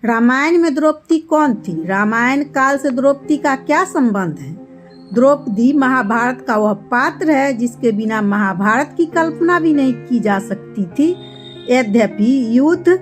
रामायण में द्रौपदी कौन थी? रामायण काल से द्रौपदी का क्या संबंध है? द्रौपदी महाभारत का वह पात्र है जिसके बिना महाभारत की कल्पना भी नहीं की जा सकती थी। यद्यपि युद्ध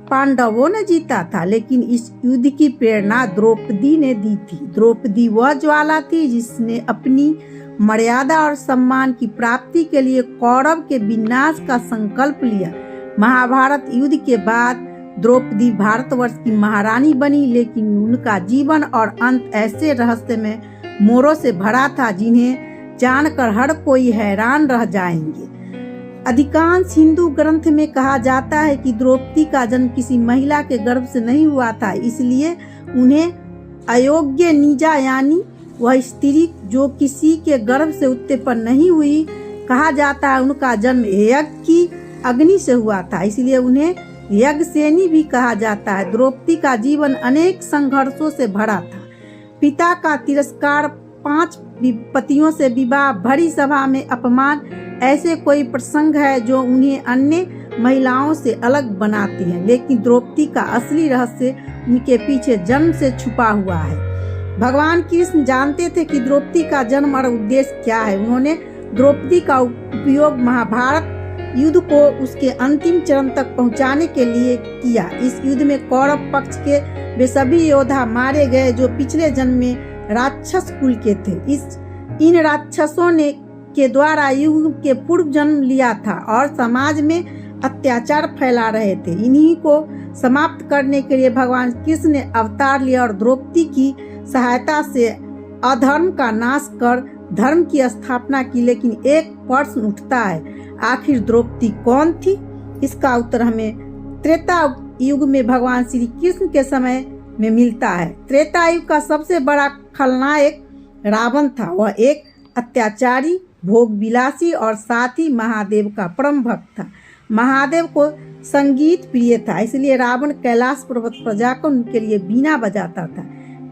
पांडवों ने जीता था, लेकिन इस युद्ध की प्रेरणा द्रौपदी ने दी थी। द्रौपदी वह ज्वाला थी जिसने अपनी मर्यादा और सम्मान की प्राप्ति के लिए कौरव के विनाश का संकल्प लिया। महाभारत युद्ध के बाद द्रौपदी भारतवर्ष की महारानी बनी, लेकिन उनका जीवन और अंत ऐसे रहस्यमय मोड़ों से भरा था जिन्हें जानकर हर कोई हैरान रह जाएंगे। अधिकांश हिंदू ग्रंथ में कहा जाता है कि द्रौपदी का जन्म किसी महिला के गर्भ से नहीं हुआ था, इसलिए उन्हें अयोग्य नीजा यानी वह स्त्री जो किसी के गर्भ से उत्पन्न नहीं हुई कहा जाता है। उनका जन्म यज्ञ की अग्नि से हुआ था, इसलिए उन्हें यज्ञसेनी भी कहा जाता है। द्रौपदी का जीवन अनेक संघर्षों से भरा था। पिता का तिरस्कार, 5 पतियों से विवाह, भरी सभा में अपमान, ऐसे कोई प्रसंग है जो उन्हें अन्य महिलाओं से अलग बनाती हैं। लेकिन द्रौपदी का असली रहस्य उनके पीछे जन्म से छुपा हुआ है। भगवान कृष्ण जानते थे कि द्रौपदी का जन्म और उद्देश्य क्या है। उन्होंने द्रौपदी का उपयोग महाभारत युद्ध को उसके अंतिम चरण तक पहुंचाने के लिए किया। इस युद्ध में कौरव पक्ष के वे सभी योद्धा मारे गए जो पिछले जन्म में राक्षस कुल के थे। इन राक्षसों ने के द्वारा युग के पूर्व जन्म लिया था और समाज में अत्याचार फैला रहे थे। इन्हीं को समाप्त करने के लिए भगवान कृष्ण ने अवतार लिया और द्रौपदी की सहायता से अधर्म का नाश कर धर्म की स्थापना की। लेकिन एक प्रश्न उठता है, आखिर द्रौपदी कौन थी? इसका उत्तर हमें त्रेता युग में भगवान श्री कृष्ण के समय में मिलता है। त्रेता युग का सबसे बड़ा खलनायक रावण था। वह एक अत्याचारी, भोग विलासी और साथ ही महादेव का परम भक्त था। महादेव को संगीत प्रिय था, इसलिए रावण कैलाश पर्वत पर जाकर उनके लिए बीना बजाता था।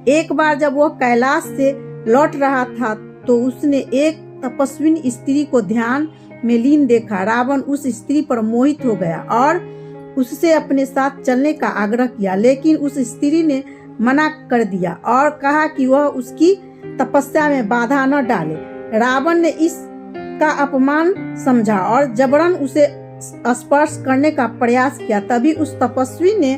एक बार जब वह कैलाश से लौट रहा था तो उसने एक तपस्विनी स्त्री को ध्यान में लीन देखा। रावण उस स्त्री पर मोहित हो गया और उससे अपने साथ चलने का आग्रह किया, लेकिन उस स्त्री ने मना कर दिया और कहा कि वह उसकी तपस्या में बाधा न डाले। रावण ने इसका अपमान समझा और जबरन उसे स्पर्श करने का प्रयास किया। तभी उस तपस्वी ने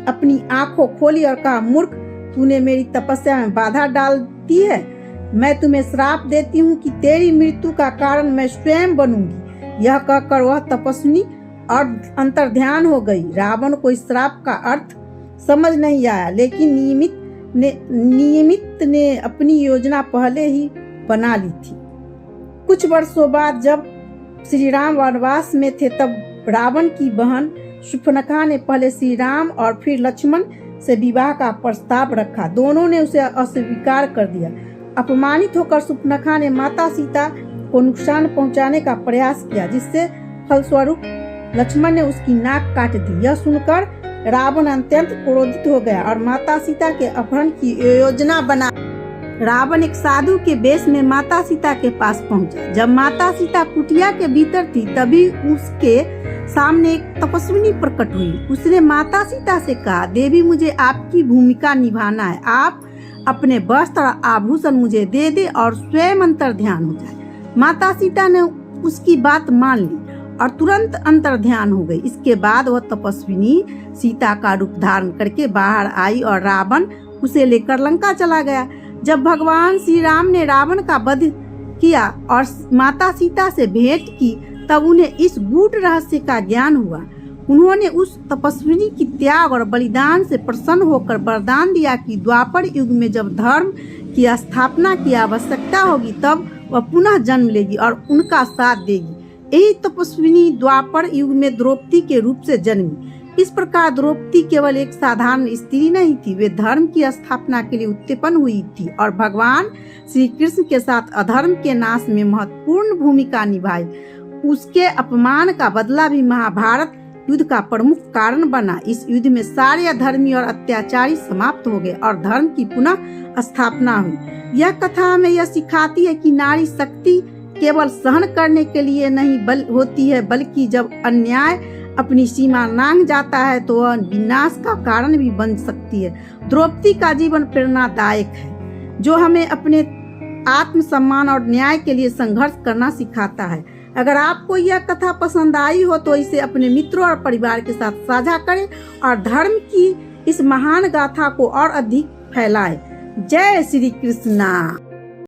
अपनी आंखों खोली और कहा, मूर्ख, तूने मेरी तपस्या में बाधा डाल दी है। मैं तुम्हें श्राप देती हूँ कि तेरी मृत्यु का कारण मैं स्वयं बनूंगी। यह कहकर वह तपस्विनी और अंतर्ध्यान हो गई। रावण को इस श्राप का अर्थ समझ नहीं आया, लेकिन नियमित ने अपनी योजना पहले ही बना ली थी। कुछ वर्षों बाद जब श्री राम वनवास में थे, तब रावण की बहन शूर्पणखा ने पहले श्री राम और फिर लक्ष्मण से विवाह का प्रस्ताव रखा। दोनों ने उसे अस्वीकार कर दिया। अपमानित होकर शूर्पणखा ने माता सीता को नुकसान पहुंचाने का प्रयास किया, जिससे फलस्वरूप लक्ष्मण ने उसकी नाक काट दी। यह सुनकर रावण अत्यंत क्रोधित हो गया और माता सीता के अपहरण की योजना बना। रावण एक साधु के वेश में माता सीता के पास पहुंचा। जब माता सीता कुटिया के भीतर थी, तभी उसके सामने एक तपस्विनी प्रकट हुई। उसने माता सीता से कहा, देवी, मुझे आपकी भूमिका निभाना है। आप अपने वस्त्र और आभूषण मुझे दे दे और स्वयं अंतर ध्यान हो जाए। माता सीता ने उसकी बात मान ली और तुरंत अंतर ध्यान हो गई। इसके बाद वह तपस्विनी सीता का रूप धारण करके बाहर आई और रावण उसे लेकर लंका चला गया। जब भगवान श्री राम ने रावण का वध किया और माता सीता से भेंट की, तब उन्हें इस गूढ़ रहस्य का ज्ञान हुआ। उन्होंने उस तपस्विनी की त्याग और बलिदान से प्रसन्न होकर वरदान दिया कि द्वापर युग में जब धर्म की स्थापना की आवश्यकता होगी, तब वह पुनः जन्म लेगी और उनका साथ देगी। यही तपस्विनी द्वापर युग में द्रौपदी के रूप से जन्मी। इस प्रकार द्रौपदी केवल एक साधारण स्त्री नहीं थी, वे धर्म की स्थापना के लिए उत्पन्न हुई थी और भगवान श्री कृष्ण के साथ अधर्म के नाश में महत्वपूर्ण भूमिका निभाई। उसके अपमान का बदला भी महाभारत युद्ध का प्रमुख कारण बना। इस युद्ध में सारे अधर्मी और अत्याचारी समाप्त हो गए और धर्म की पुनः स्थापना हुई। यह कथा हमें यह सिखाती है कि नारी शक्ति केवल सहन करने के लिए नहीं होती है, बल्कि जब अन्याय अपनी सीमा लांघ जाता है तो वह विनाश का कारण भी बन सकती है। द्रौपदी का जीवन प्रेरणादायक है, जो हमें अपने आत्मसम्मान और न्याय के लिए संघर्ष करना सिखाता है। अगर आपको यह कथा पसंद आई हो तो इसे अपने मित्रों और परिवार के साथ साझा करें और धर्म की इस महान गाथा को और अधिक फैलाएं। जय श्री कृष्णा।